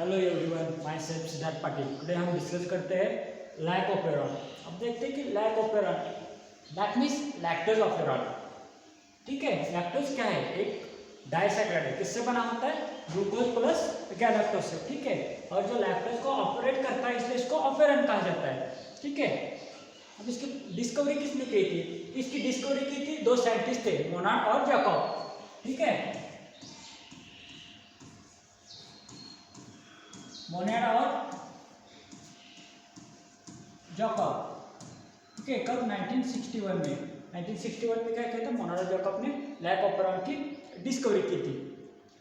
Hello everyone, myself Siddharth Patil. Today हम discuss करते हैं लैक ऑफ एरॉन। अब देखते हैं कि lac of operon that means lactose of operon. ठीक है, लैक्टोज क्या है? एक डाइसैकेराइड है। किससे बना होता है? ग्लूकोज प्लस गैलेक्टोज से। ठीक है, और जो लैक्टोज को ऑपरेट करता है इसलिए इसको ऑपेरन कहा जाता है। ठीक है, अब इसकी डिस्कवरी किसने की थी? इसकी डिस्कवरी की थी दो साइंटिस्ट थे, मोनार्ड और जैकब। ठीक है, मोनेड और जैकब। ठीक है, कब? 1961 में। 1961 में क्या कहते हैं, मोनेड और जैकब ने लैक ऑफ एरॉन की डिस्कवरी की थी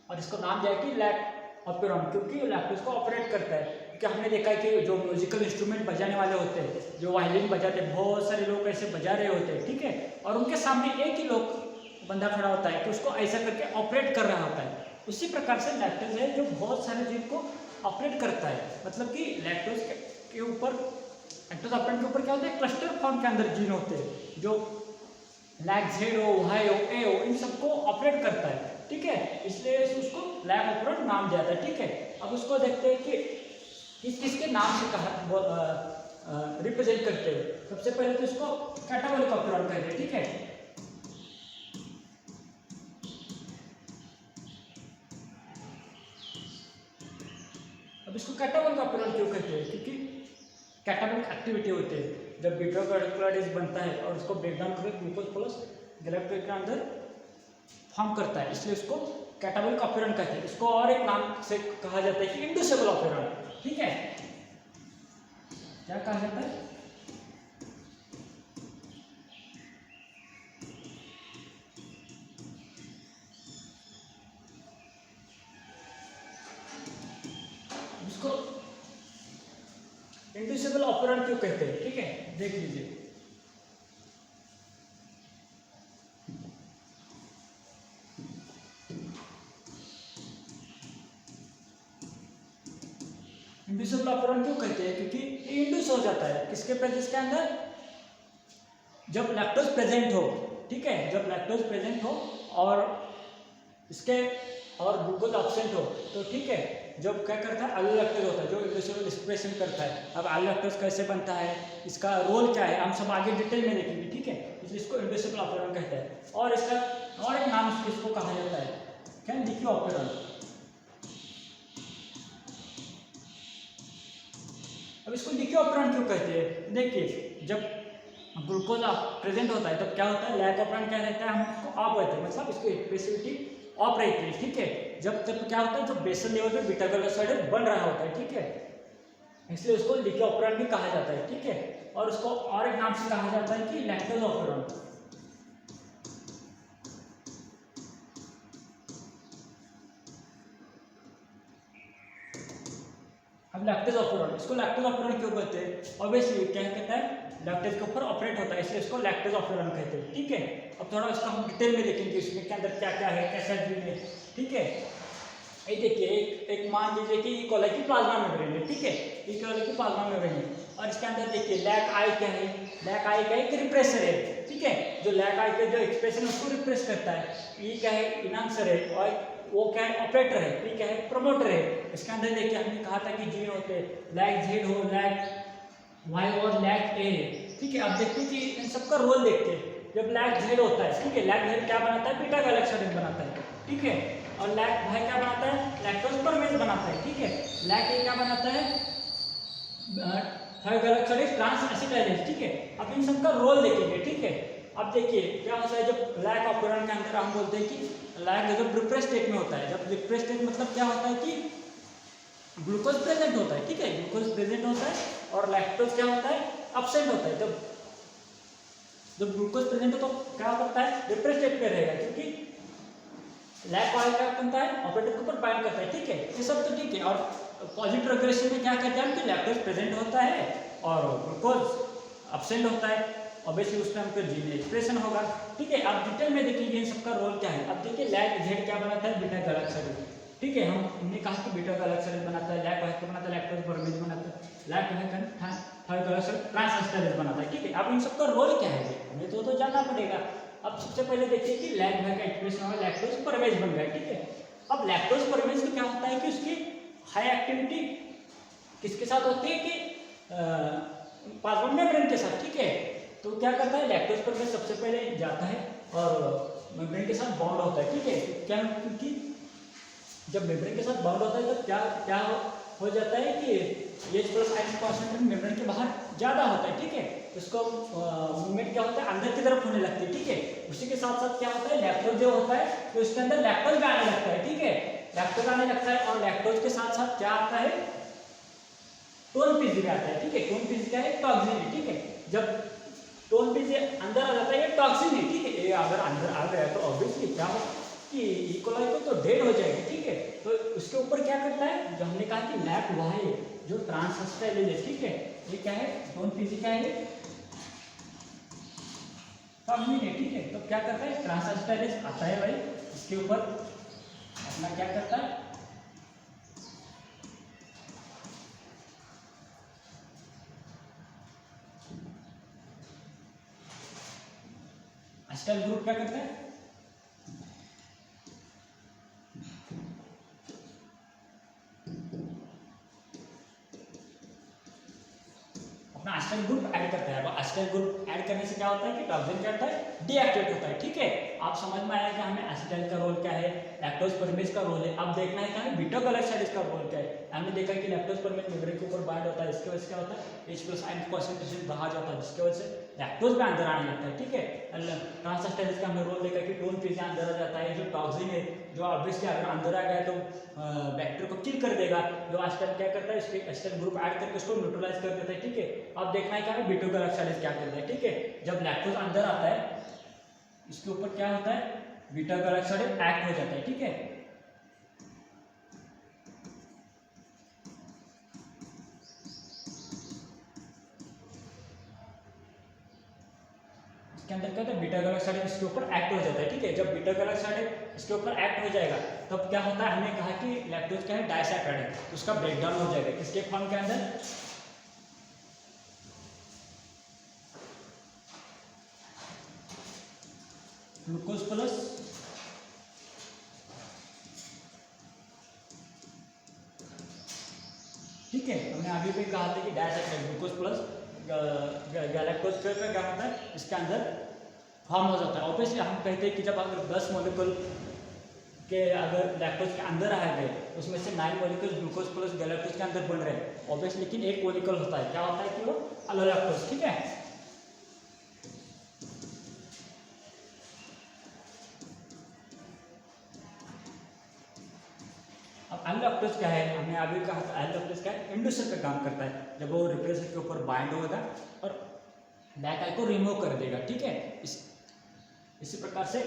और इसको नाम दिया कि लैक ऑफ एरॉन, क्योंकि लैक्टोज को ऑपरेट करता है। क्योंकि हमने देखा है कि जो म्यूजिकल इंस्ट्रूमेंट बजाने वाले होते हैं, जो वायलिन बजाते हैं, बहुत सारे लोग ऐसे बजा रहे होते हैं। ठीक है, और उनके सामने एक ही लोग बंदा खड़ा होता है कि उसको ऐसा करके ऑपरेट कर रहा होता है। उसी प्रकार से लैक्टोज है जो बहुत सारे जीव को ऑपरेट करता है। मतलब कि लैक्टोज के ऊपर, लैक्टोज ऑपरेंट के ऊपर क्या होता है? क्लस्टर फॉर्म के अंदर जीन होते हैं जो लैक जेड हो, वाई हो, ए हो, इन सबको ऑपरेट करता है। ठीक है, इसलिए उसको लैक ऑपरेंट नाम दिया था। ठीक है, अब उसको देखते हैं कि किस किसके नाम से कहा रिप्रेजेंट करते हैं। सबसे पहले तो इसको कैटाबॉलिक ऑपरेंट कहते हैं। ठीक है, अब इसको कैटाबॉलिक ऑपरेंट क्यों कहते हैं? क्योंकि कैटाबॉलिक एक्टिविटी होती है जब बीटा ग्लाइकोलाइडेज बनता है और उसको ब्रेक डाउन करके ग्लूकोज प्लस गैलेक्टोज के अंदर फॉर्म करता है, इसलिए इसको कैटाबॉलिक ऑपरेंट कहते हैं। इसको और एक नाम से कहा जाता है कि इंड्यूसिबल ऑपरेंट। ठीक है, क्या कहा जाता है? इसको इंड्यूसिबल ऑपरेंट क्यों कहते हैं? ठीक है, देख लीजिए। इंड्यूसिबल ऑपरेंट क्यों कहते हैं? क्योंकि ये इंड्यूस हो जाता है किसके प्रेजेंस के अंदर? जब लैक्टोज प्रेजेंट हो। ठीक है, जब लैक्टोज प्रेजेंट हो और इसके और ग्लूकोज एब्सेंट हो तो ठीक है, जब क्या करता है? एलोलैक्टोज होता है जो इंड्यूसिबल एक्सप्रेशन करता है। अब एलोलैक्टोज कैसे बनता है, इसका रोल क्या है, हम सब आगे डिटेल में देखेंगे। ठीक है, इसलिए इसको इंड्यूसिबल ऑपरेंट कहते हैं। और इसका और एक नाम इसको कहा जाता है क्या? Leaky operon. अब इसको लीकी ऑपरेंट क्यों कहते हैं? देखिए, जब ग्लूकोज प्रेजेंट होता है तब क्या होता है? लैक ऑपरेंट क्या रहता है? हम इसको ऑफ रहते हैं, मतलब इसकी एक्सप्रेसिविटी ऑफ रहती है। ठीक है, जब जब क्या होता है? जब बेसल लेवल पे बीटा ग्लाइकोसाइड बन रहा होता है। ठीक है, इसलिए उसको लीकी ऑपरेंट भी कहा जाता है। ठीक है, और उसको और एक नाम से कहा जाता है कि लैक्टोज ऑपरेंट। अब लैक्टोज ऑपरेंट, इसको लैक्टोज ऑपरेंट क्यों कहते हैं? ऑब्वियसली क्या कहता है? लैक्टेज के ऊपर ऑपरेट होता है, इसलिए इसको लैक्टोज ऑपरेंट कहते हैं। ठीक है, अब थोड़ा इसका हम डिटेल में देखेंगे इसमें के अंदर क्या क्या है, कैसा जीन है। ठीक है, ये देखिए, एक मान लीजिए कि ई कोलाई की प्लाज्मा मेम्ब्रेन है। ठीक है, ई कोलाई की प्लाज्मा मेम्ब्रेन है और इसके अंदर देखिए लैक आई क्या है? लैक आई का एक रिप्रेसर है। ठीक है, जो लैक आई के जो एक्सप्रेशन है उसको रिप्रेस करता है। ई क्या है? इनहांसर है। और वो क्या है? ऑपरेटर है। ई क्या है? प्रमोटर है। इसके अंदर देखिए हमने कहा था कि जीन होते हैं, लैक जेड हो, लैक वाई और लैक ए। ठीक है, अब देखते हैं कि इन सबका रोल देखते हैं। जब लैक जेड होता है, ठीक है, लैक जेड क्या बनाता है? बीटा गैलेक्साइड बनाता है। ठीक है, और लैक वाई क्या बनाता है? लैक्टोज परमेज बनाता है। ठीक है, लैक ए क्या बनाता है? थायोगैलेक्साइड ट्रांस एसिटाइलेज। ठीक है, अब इन सबका रोल देखेंगे। ठीक है, अब देखिए क्या होता है? जब लैक ऑपरेंट के अंदर हम बोलते हैं कि लैक जब रिप्रेस स्टेट में होता है। जब रिप्रेस स्टेट मतलब क्या होता है कि ग्लूकोज प्रेजेंट होता है। ठीक है, ग्लूकोज प्रेजेंट होता है और लैक्टोज क्या होता है? एब्सेंट होता है। जब ग्लूकोज प्रेजेंट हो तो क्या करता है? रिप्रेस स्टेट में रहेगा, क्योंकि लैक वाला क्या बनता है? ऑपरेटर के ऊपर बाइंड करता है। ठीक है, ये सब तो ठीक है। और पॉजिटिव रिग्रेशन में क्या कहते हैं कि लैक्टोज प्रेजेंट होता है और ग्लूकोज एब्सेंट होता है। ऑब्वियसली उस टाइम पर जीन एक्सप्रेशन होगा। ठीक है, अब डिटेल में देखेंगे इन सबका रोल क्या है। अब देखिए, लैक जेड क्या बनाता है? बीटा गैलेक्साइड। ठीक है, हमने कहा कि बीटा गैलेक्साइड बनाता है, लैक वाई क्या बनाता है? लैक्टोज परमेज बनाता है, लैक वाई थायोगैलेक्साइड ट्रांस एसिटाइलेज बनाता है। ठीक है, अब इन सबका रोल क्या है हमें तो जानना पड़ेगा। अब सबसे पहले देखिए कि लैक वाई का एक्सप्रेशन होगा, लैक्टोज परमेज बन गया। ठीक है, अब लैक्टोज परमेज में क्या होता है कि उसकी हाई एक्टिविटी किसके साथ होती है कि प्लाज्मा मेम्ब्रेन के साथ, ठीक है। तो क्या करता है, लैक्टोज पर सबसे पहले जाता है और मेम्ब्रेन के साथ बॉन्ड होता है, ठीक है। क्या, क्योंकि जब मेम्ब्रेन के साथ बॉन्ड होता है तो क्या हो जाता है कि H+ आयन कॉन्सेंट्रेशन मेम्ब्रेन के बाहर ज़्यादा होता है, ठीक है। इसको मूवमेंट क्या होता है, अंदर की तरफ होने लगती है, ठीक है। उसी के साथ साथ क्या होता है, लैक्टोज जो होता है तो इसके अंदर लैक्टोज भी आने लगता है, ठीक है। लैक्टोज आने लगता है और लैक्टोज के साथ साथ क्या आता है, टोन पीजी आता है, ठीक है। टोन पीजी क्या है, टॉक्सिन है, ठीक है। जब टोन पीजी अंदर आ जाता है, ये टॉक्सिन है, ठीक है। ये अगर अंदर आ गया तो ऑब्वियसली क्या हो कि ई कोलाई को तो डेड हो जाएगी, ठीक है। तो उसके ऊपर क्या करता है, जो हमने कहा कि लैक वाई जो ट्रांसस्टाइलेज है, ठीक है। ये क्या है, टोन पीजी क्या है, टॉक्सिन है, ठीक है। तो क्या करता है, ट्रांसस्टाइलेज आता है भाई, इसके ऊपर अपना क्या करता है, एसिटाइल ग्रुप क्या करता है, अपना एसिटाइल ग्रुप ऐड करता है। अब एसिटाइल ग्रुप ऐड करने से क्या होता है कि टॉक्सिन क्या होता है, डीएक्टिवेट होता है, ठीक है। आप समझ में आया कि हमें एसिटाइल का रोल क्या है, लैक्टोज परमेज का रोल है। अब देखना है कि हमें बीटा गैलेक्साइड का रोल क्या है। हमने देखा कि लैक्टोज परमेज मेम्ब्रेन के ऊपर बाइंड होता है, इसकी वजह से क्या होता है, H+ आयन कॉन्सेंट्रेशन बाहर जाता है, जिसकी वजह से लैक्टोज भी अंदर आने लगता है, ठीक है। ट्रांसस्टाइलेज का हमने रोल देखा कि टोन पीजी अंदर आ जाता है, जो टॉक्सिन है जो ऑब्वियसली अगर अंदर आ गया तो बैक्टीरिया को किल कर देगा। जो एसिटाइल क्या करता है, इसके एसिटाइल ग्रुप ऐड करके उसको न्यूट्रलाइज कर देता है, ठीक है। अब देखना है कि हमें बीटा गैलेक्साइड क्या करता है, ठीक है। जब लैक्टोज अंदर आता है इसके ऊपर क्या होता है, बीटा गैलेक्साइड एक्ट हो जाता है, ठीक है। इसके अंदर क्या होता है, बीटा गैलेक्साइड इसके ऊपर एक्ट हो जाता है, ठीक है। जब बीटा गैलेक्साइड इसके ऊपर एक्ट हो जाएगा तब क्या होता है, हमने कहा कि लैक्टोज क्या है, डाइसैकराइड है, उसका ब्रेकडाउन हो जाएगा किसके फॉर्म के अंदर, ग्लूकोज प्लस ठीक है। हमने अभी भी कहा था कि डाइसैकराइड ग्लूकोज प्लस गैलेक्टोज क्या होता है, इसके अंदर फॉर्म हो जाता है। ऑब्वियसली हम कहते हैं कि जब अगर 10 मॉलिक्यूल के अगर लैक्टोज के अंदर आ गए उसमें से 9 मॉलिक्यूल ग्लूकोज प्लस गैलेक्टोज के अंदर बन रहे हैं ऑब्वियसली, लेकिन एक मॉलिक्यूल होता है, क्या होता है कि वो अलोलैक्टोज, ठीक है। अब अनलैक्टोज क्या है, हमने अभी कहा था अनलैक्टोज क्या है, इंड्यूसर का काम करता है। जब वो रिप्रेसर के ऊपर बाइंड होगा और लैक आई को रिमूव कर देगा, ठीक है। इसी प्रकार से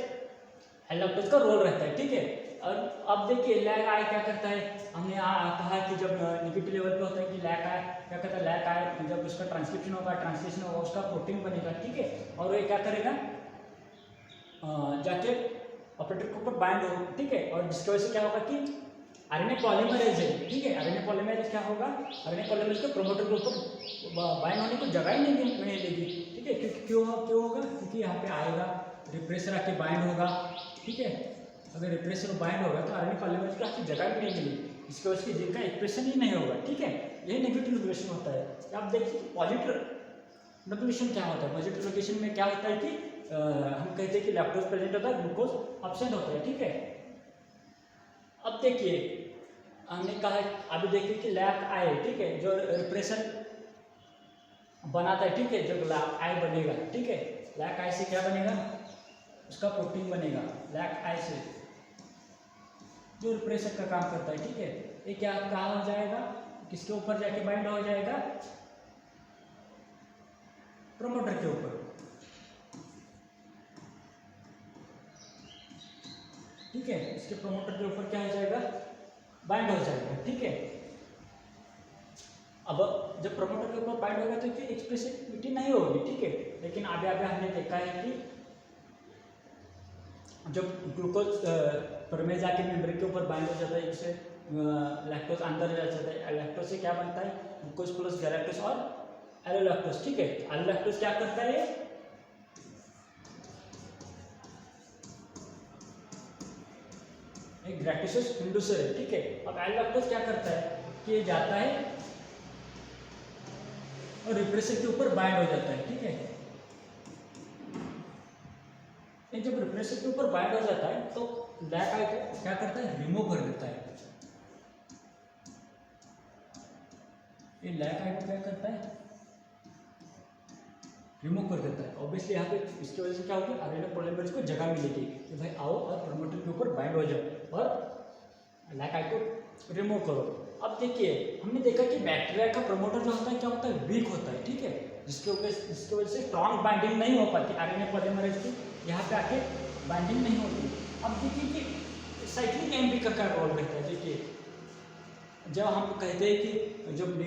एलैक्टोज का रोल रहता है, ठीक है। और अब देखिए लैक आई क्या करता है, हमने कहा कि जब निगेटिव लेवल पे होता है कि लैक आई क्या करता है, लैक आई जब उसका ट्रांसक्रिप्शन होगा, ट्रांसलेशन होगा, उसका प्रोटीन बनेगा, ठीक है। और ये क्या करेगा, जाके ऑपरेटर के ऊपर बाइंड होगा, ठीक है। और जिसकी वजह से क्या होगा कि आरएनए पॉलीमरेज है, ठीक है। आरएनए पॉलीमरेज क्या होगा, आरएनए पॉलीमरेज को प्रोमोटर के ऊपर बाइंड होने को जगह ही नहीं देगी, ठीक है। क्यों होगा, क्योंकि यहाँ पे आएगा रिप्रेसर आके बाइंड होगा, ठीक है। अगर रिप्रेसर बाइंड होगा तो आरएनए पॉलीमरेज को आपकी जगह भी नहीं मिलेगी, इसकी वजह से जिनका एक्सप्रेशन ही नहीं होगा, ठीक है। यही नेगेटिव रेगुलेशन होता है। आप देखिए पॉजिटिव रेगुलेशन क्या होता है, पॉजिटिव रेगुलेशन में क्या होता है कि हम कहते हैं कि लैक्टोज प्रेजेंट होता है, ग्लूकोज एब्सेंट होता है, ठीक है। अब देखिए हमने कहा अभी देखिए कि लैक आई, ठीक है, जो रिप्रेसर बनाता है, ठीक है। जो लैक आई बनेगा, ठीक है, लैक आई से क्या बनेगा, उसका प्रोटीन बनेगा। लैक आई से जो रिप्रेसर का काम करता है, ठीक है। ये क्या कहाँ हो जाएगा, किसके ऊपर जाके बाइंड हो जाएगा, प्रोमोटर के ऊपर, ठीक है। इसके प्रोमोटर के ऊपर क्या हो जाएगा, बाइंड हो जाएगा, ठीक है। अब जब प्रोमोटर के ऊपर बाइंड होगा तो इसकी एक्सप्रेसिविटी नहीं होगी, ठीक है। लेकिन आगे आगे हमने देखा है कि जब ग्लूकोज परमेज जाके मेम्ब्रेन के ऊपर बाइंड हो जाता है, इससे लैक्टोज अंदर जा जाता है। लैक्टोज से क्या बनता है, ग्लूकोज प्लस गैलेक्टोज और एलोलैक्टोज, ठीक है। एलोलैक्टोज क्या करता है, कि ग्रेटिशस इंड्यूसर है, ठीक है। अब एल लैक्टोज क्या करता है कि ये जाता है और रिप्रेसर के ऊपर बाइंड हो जाता है, ठीक है। ये जब रिप्रेसर के ऊपर बाइंड हो जाता है तो लैक आई को क्या करता है, रिमूव कर देता है। ये लैक आई को क्या करता है, रिमूव कर देता है। ऑब्वियसली यहाँ पे इसकी वजह से क्या होगी, आरएनए पॉलीमरेज को जगह मिलेगी कि भाई आओ और प्रमोटर के ऊपर बाइंड हो जाओ और लैक आई को रिमूव करो। अब देखिए हमने देखा कि बैक्टीरिया का प्रमोटर जो होता है क्या होता है, वीक होता है, ठीक है, जिसकी वजह से स्ट्रॉन्ग बाइंडिंग नहीं हो पाती आरएनए पॉलीमरेज की, यहाँ पे आके बाइंडिंग नहीं होती। अब देखिए कि साइक्लिक एमपी का क्या रोल रहता है। देखिए जब हम कहते हैं कि जब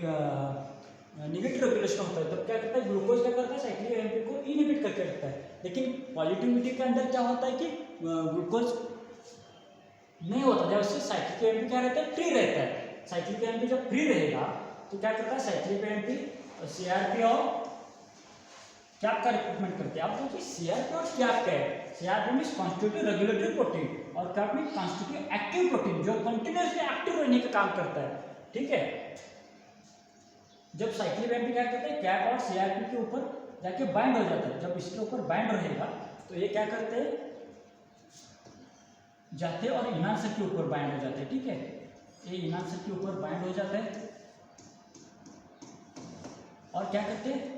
निगेटिव रेगुलेशन होता है तब क्या करता है, ग्लूकोज क्या करता है, साइक्लिक एमपी को इनहिबिट करके रखता है। लेकिन पॉजिटिविटी के अंदर क्या होता है कि ग्लूकोज नहीं होता, जब उससे साइक्लिक एमपी क्या रहता है, फ्री रहता है। साइक्लिक एमपी जब फ्री रहेगा तो क्या करता है, साइक्लिक एमपी सीआरपी और क्या का रिक्रूटमेंट करते हैं। आप देखिए सीआरपी और क्या है, CRP means constitutive regulatory protein और क्या मींस कॉन्स्टिट्यूटिव एक्टिव प्रोटीन जो कंटिन्यूअसली एक्टिव रहने का काम करता है, ठीक है। जब साइक्लिक एमपी क्या करते हैं, कैप और सीआरपी के ऊपर जाके बाइंड हो जाता है। जब इसके ऊपर बाइंड रहेगा तो ये क्या करते हैं, जाते और इनांसर के ऊपर बाइंड हो जाते हैं, ठीक है। ये इनांसर के ऊपर बाइंड हो जाता है और क्या करते हैं,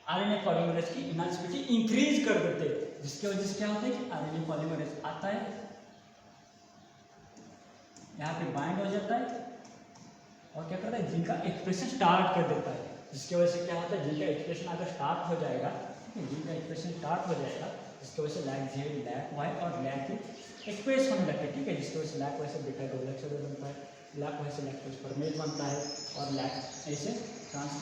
आरएनए पॉलीमरेज की इनांसिविटी इंक्रीज कर देते हैं, जिसकी वजह से क्या होता है कि आरएनए पॉलीमरेज आता है, यहाँ पे बाइंड हो जाता है और क्या करता है, जिनका एक्सप्रेशन स्टार्ट कर देता है। जिसकी वजह से क्या होता है, जिनका एक्सप्रेशन अगर स्टार्ट हो जाएगा, जिनका एक्सप्रेशन स्टार्ट हो जाएगा जिसकी वजह से लैक जेड, लैक वाई और लैक एक्सप्रेस होने लगते हैं, ठीक है। जिसकी वजह से लैक वैसे बीटा डोलेक्सोडेज बनता है, लैक वैसे लैक्टोज फॉर्मेज बनता है और लैक ऐसे ट्रांस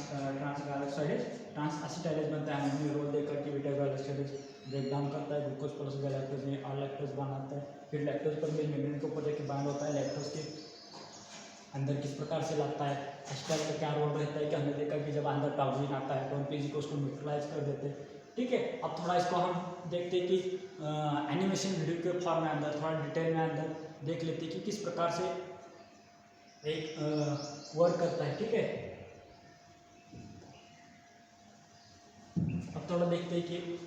एसिटाइलेज बनता है। हमने रोल देखा कि बीटा डोलेक्सोडेज ब्रेक डाउन करता है ग्लूकोज प्लस गैलेक्टोज में और लैक्टोज बनाता है। फिर लैक्टोज पर मेम्ब्रेन के ऊपर जाके बाइंड होता है, लैक्टोज के अंदर किस प्रकार से लाता है, एस्टर का क्या रोल रहता है कि हमने देखा कि जब अंदर टॉक्सिन आता है तो हम पीजी को उसको न्यूट्रलाइज कर देते हैं, ठीक है। अब थोड़ा इसको हम देखते हैं कि एनिमेशन वीडियो के फॉर्म में अंदर थोड़ा डिटेल में अंदर देख लेते हैं कि किस प्रकार से एक वर्क करता है, ठीक है। अब थोड़ा देखते हैं कि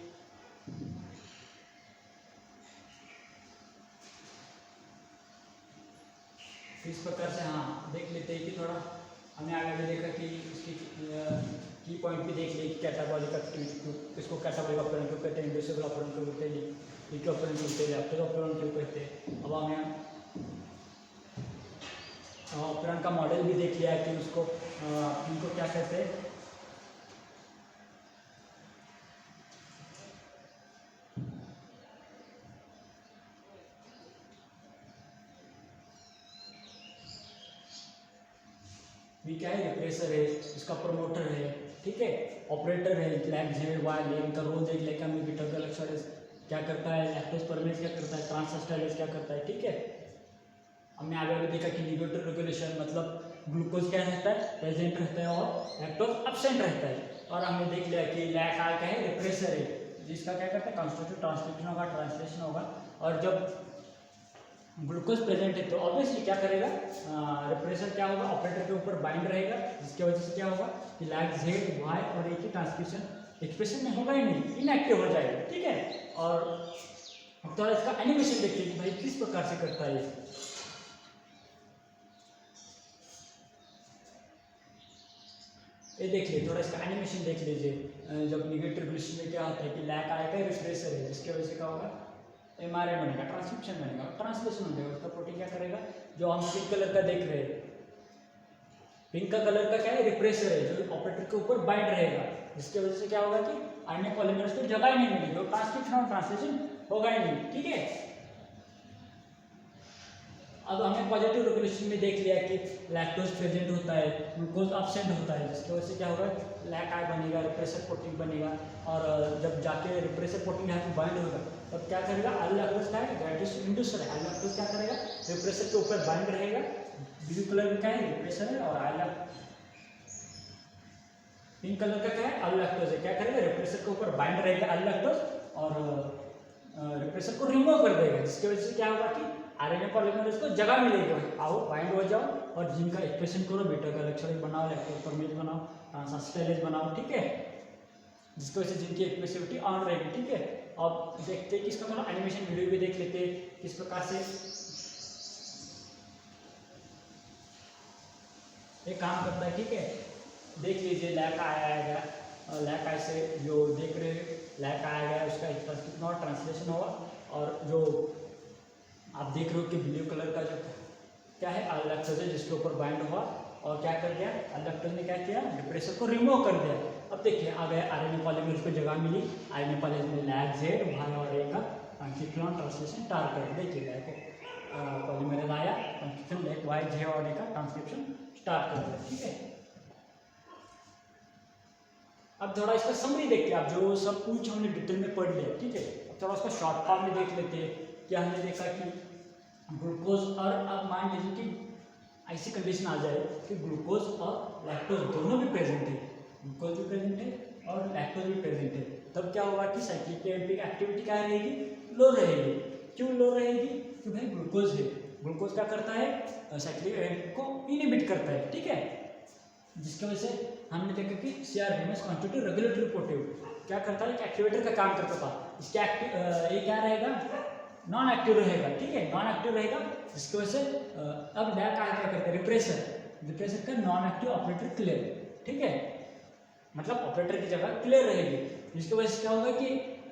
इस प्रकार से, हाँ देख लेते हैं कि थोड़ा हमने आगे भी देखा कि इसकी की पॉइंट भी देख लिए कि कैटाबॉलिक एक्टिविटी इसको कैटाबॉलिक ऑपरेंट क्यों कहते हैं, इंडिविजुअल ऑपरेंट क्यों कहते हैं, लीक ऑपरेंट क्यों कहते हैं, एक्टिव ऑपरेंट क्यों कहते हैं। अब हमें ऑपरेंट का मॉडल भी देख लिया है कि उसको इनको क्या कहते हैं, भी क्या है, रिप्रेसर है, इसका प्रमोटर है, ठीक है, ऑपरेटर है, लैक जेड वाई लेन का रोल देख लेकर हमने बीटा डोलेक्सोडेज क्या करता है, लैक्टोज फॉर्मेज क्या करता है, ट्रांसएस्टाइलेज क्या करता है, ठीक है। हमने आगे भी देखा कि निगेटिव रेगुलेशन मतलब ग्लूकोज क्या रहता है, प्रेजेंट रहता है और लैक्टोज एब्सेंट रहता है। और हमने देख लिया कि लैक आई का है, रिप्रेसर है, जिसका क्या करता है, कॉन्स्टिट्यूटिव ट्रांसक्रिप्शन होगा, ट्रांसलेशन होगा। और जब ग्लूकोज प्रेजेंट है तो ऑब्वियसली क्या करेगा, रिप्रेसर क्या होगा, ऑपरेटर के ऊपर बाइंड रहेगा, जिसकी वजह से क्या होगा कि लैक जेड वाई और एक ही ट्रांसक्रिप्शन एक्सप्रेशन में होगा ही नहीं, इनएक्टिव हो जाएगा, ठीक है। और तो इसका एनिमेशन देखिए कि भाई किस प्रकार से करता है। ये देखिए थोड़ा इसका एनिमेशन देख लीजिए। जब निगेटिव रेगुलेशन में क्या होता है कि लैक आएगा, रिप्रेसर है, जिसकी वजह से क्या होगा, एमआरएन बनेगा, ट्रांसक्रिप्शन बनेगा, ट्रांसलेशन बनेगा। उसका प्रोटीन क्या करेगा, जो हम पिंक कलर का देख रहे हैं, पिंक का कलर का क्या है, रिप्रेसर है, जो ऑपरेटर के ऊपर बाइंड रहेगा, जिसकी वजह से क्या होगा कि आरएनए पॉलीमरेज को जगह ही नहीं मिलेगी और ट्रांसक्रिप्शन और ट्रांसलेशन होगा ही नहीं, ठीक है। अब हमने पॉजिटिव रेगुलेशन में देख लिया कि लैक्टोज प्रेजेंट होता है, ग्लूकोज एब्सेंट होता है, जिसकी वजह से क्या होगा, लैक आई बनेगा, रिप्रेसर प्रोटीन बनेगा। और जब जाके रिप्रेसर प्रोटीन यहाँ पे बाइंड होगा तब क्या करेगा, एल लैक्टोज का है, ग्रेटिश इंड्यूसर है, एल लैक्टोज क्या करेगा, रिप्रेसर के ऊपर बाइंड रहेगा, ब्लू कलर का है रिप्रेसर है और एल पिंक कलर का क्या है, एल लैक्टोज है, क्या करेगा, रिप्रेसर के ऊपर बाइंड रहेगा एल लैक्टोज और रिप्रेसर को रिमूव कर देगा, जिसकी वजह से क्या होगा कि आरएनए पॉलीमरेज को जगह मिलेगी। आओ बाइंड हो जाओ और जिनका एक्सप्रेशन करो, बीटा गैलेक्साइड बनाओ, लैक्टोज परमेज बनाओ, ट्रांसएस्टाइलेज बनाओ, ठीक है, जिसकी वजह से जिनकी एक्सप्रेसिविटी ऑन रहेगी, ठीक है। अब देखते हैं कि इसका थोड़ा एनिमेशन वीडियो भी देख लेते हैं किस प्रकार से ये काम करता है, ठीक है। देख लीजिए लैक आया है, लैक ऐसे जो देख रहे हैं लैक आया गया, उसका कितना ट्रांसलेशन होगा, और जो आप देख रहे हो कि ब्लू कलर का जो क्या है लैक्टोज है जिसके ऊपर बाइंड हुआ और क्या कर दिया, लैक्टोज ने क्या किया, डिप्रेसर को रिमूव कर दिया। अब देखिए आ गया आरएनए पॉलीमरेज को जगह मिली, आरएनए पॉलीमरेज में लैक जेड वाई और ए का ट्रांसक्रिप्शन ट्रांसलेशन टार कर देखिए लैक पॉलीमरेज आया, ट्रांसक्रिप्शन लैक वाई जे और ए का ट्रांसक्रिप्शन स्टार्ट कर दिया, ठीक है। अब थोड़ा इसका समरी देखते हैं, आप जो सब कुछ हमने डिटेल में पढ़ लिया, ठीक है। अब थोड़ा उसका शॉर्ट फॉर्म में देख लेते हैं। क्या हमने देखा कि ग्लूकोज, और अब मान लीजिए कि ऐसी कंडीशन आ जाए कि ग्लूकोज और लैक्टोज दोनों भी प्रेजेंट है, ग्लूकोज भी प्रेजेंट है और लैक्टोज भी प्रेजेंट है, तब क्या होगा कि साइक्लिक की एक्टिविटी क्या रहेगी, लो रहेगी। क्यों लो रहेगी, क्योंकि भाई ग्लूकोज है, ग्लूकोज क्या करता है, साइक्लिक एम्प को इनहिबिट करता है, ठीक है। जिसकी वजह से हमने देखा कि सीआरपी में कॉन्स्टिट्यूटिव रेगुलेटरी प्रोटीन क्या करता है, एक एक्टिवेटर का काम करता था। इसके ये क्या रहेगा, नॉन एक्टिव रहेगा, ठीक है, नॉन एक्टिव रहेगा, जिसकी वजह से अब लैक क्या करता है, रिप्रेसर का नॉन एक्टिव ऑपरेटर क्लियर, ठीक है, मतलब ऑपरेटर की जगह क्लियर रहेगी, जिसकी वजह से क्या होगा कि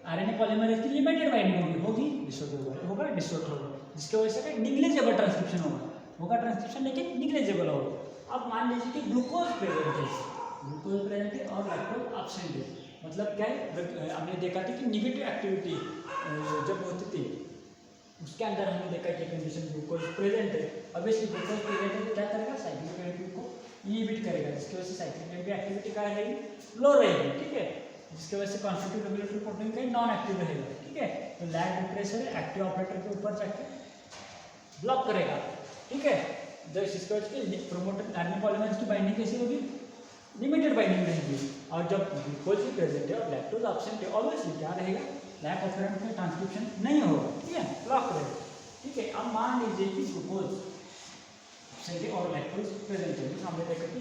आरएनए पॉलीमरेज की लिमिटेड बाइंडिंग होगी, डिस्टोर्ट होगा, जिसकी वजह से निग्लिजिबल ट्रांसक्रिप्शन होगा ट्रांसक्रिप्शन लेकिन निग्लिजिबल होगा। अब मान लीजिए कि ग्लूकोज प्रेजेंट है और लैक्टोज एब्सेंट है, मतलब क्या है, हमने देखा था कि निगेटिव एक्टिविटी जब होती थी उसके अंदर हमने देखा कि कंडीशन ग्लूकोज प्रेजेंट है, ऑब्वियसली ग्लूकोज प्रेजेंट है तो क्या करेगा, साइक्लिक एम्प को इनहिबिट करेगा, जिसकी वजह से साइक्लिक एम्प की एक्टिविटी क्या रहेगी, लो रहेगी, ठीक है, जिसकी वजह से कॉन्स्टिट्यूटिव रेगुलेटरी प्रोटीन का नॉन एक्टिव रहेगा, ठीक है। तो लैक डिप्रेसर एक्टिव ऑपरेटर के ऊपर जाके ब्लॉक करेगा, ठीक है। जब इसकी वजह से प्रोमोटर आरएनए पॉलीमरेज की बाइंडिंग कैसी होगी, लिमिटेड बाइंडिंग रहेगी, और जब ग्लूकोज भी प्रेजेंट है और लैक्टोज एब्सेंट है, ऑब्वियसली क्या रहेगा, लैक ऑपरेंट में ट्रांसक्रिप्शन नहीं होगा, ठीक है, ब्लॉक रहेगा, ठीक है। अब मान लीजिए कि ग्लूकोज एब्सेंट है और लैक्टोज प्रेजेंट है, तो हमने देखा कि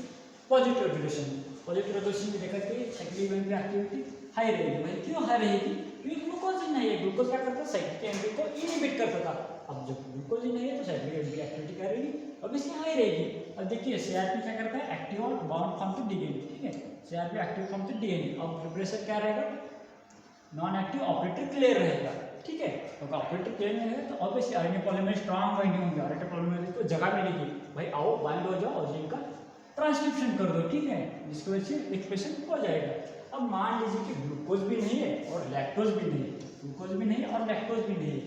पॉजिटिव रेगुलेशन में देखा कि साइक्लिक एम्प की एक्टिविटी हाई रहेगी। भाई क्यों हाई रहेगी, क्योंकि ग्लूकोज ही नहीं है, ग्लूकोज क्या करता है, साइक्लिक एम्प को इनहिबिट करता था, अब जब ग्लूकोज ही नहीं है तो साइक्लिक एम्प की एक्टिविटी क्या रहेगी, अब इसकी हाई रहेगी। अब देखिए सीआरपी क्या करता है, एक्टिव और बाउंड फॉर्म टू डीएनए, ठीक है, CRP active form to DNA, और प्रिपरेशन क्या रहेगा, नॉन एक्टिव ऑपरेटर क्लियर रहेगा, ठीक है। तो ऑपरेटर क्लियर नहीं रहेगा तो obviously RNA polymerase strong binding होंगे, आरएनए पॉलीमरेज को जगह मिलेगी, भाई आओ बाइंड हो जाओ और जिनका ट्रांसक्रिप्शन कर दो, ठीक है, जिसकी वजह से एक्सप्रेशन हो जाएगा। अब मान लीजिए कि ग्लूकोज भी नहीं है और लैक्टोज भी नहीं है, ग्लूकोज भी नहीं है और लैक्टोज भी नहीं है,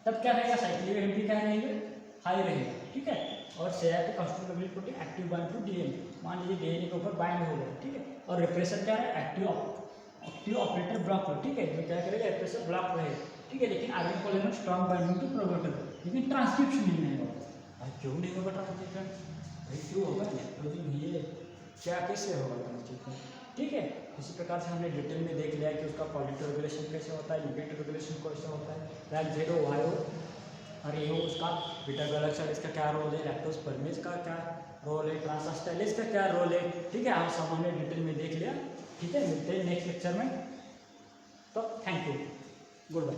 तब क्या रहेगा, साइक्लिक एम्प क्या रहेगा, हाई रहेगा, ठीक है, और CRP constitutive protein active bind to DNA, मान लीजिए डीएनए के ऊपर बाइंड हो गया, ठीक है, और रिप्रेसर क्या है, एक्टिव ऑपरेटर ब्लॉक हो, ठीक है, जो क्या करेगा, रिप्रेसर ब्लॉक रहेगा, ठीक है, लेकिन RNA polymerase strong binding to promoter, लेकिन ट्रांसक्रिप्शन ही नहीं होगा। क्यों नहीं होगा ट्रांसक्रिप्शन, भाई क्यों होगा, लैक्टोज नहीं है, क्या कैसे होगा ट्रांसक्रिप्शन, ठीक है। इसी प्रकार से हमने डिटेल में देख लिया कि उसका पॉजिटिव रेगुलेशन कैसे होता है, नेगेटिव रेगुलेशन कैसे होता है, लैक जेरो वाई और ये उसका बीटा गैलेक्साइड इसका क्या रोल है, लैक्टोज परमेज का क्या रोल है, ट्रांसएस्टाइलेज का क्या रोल है, ठीक है, आप सब हमने डिटेल में देख लिया, ठीक है। मिलते हैं नेक्स्ट लेक्चर में, तो थैंक यू, गुड बाय।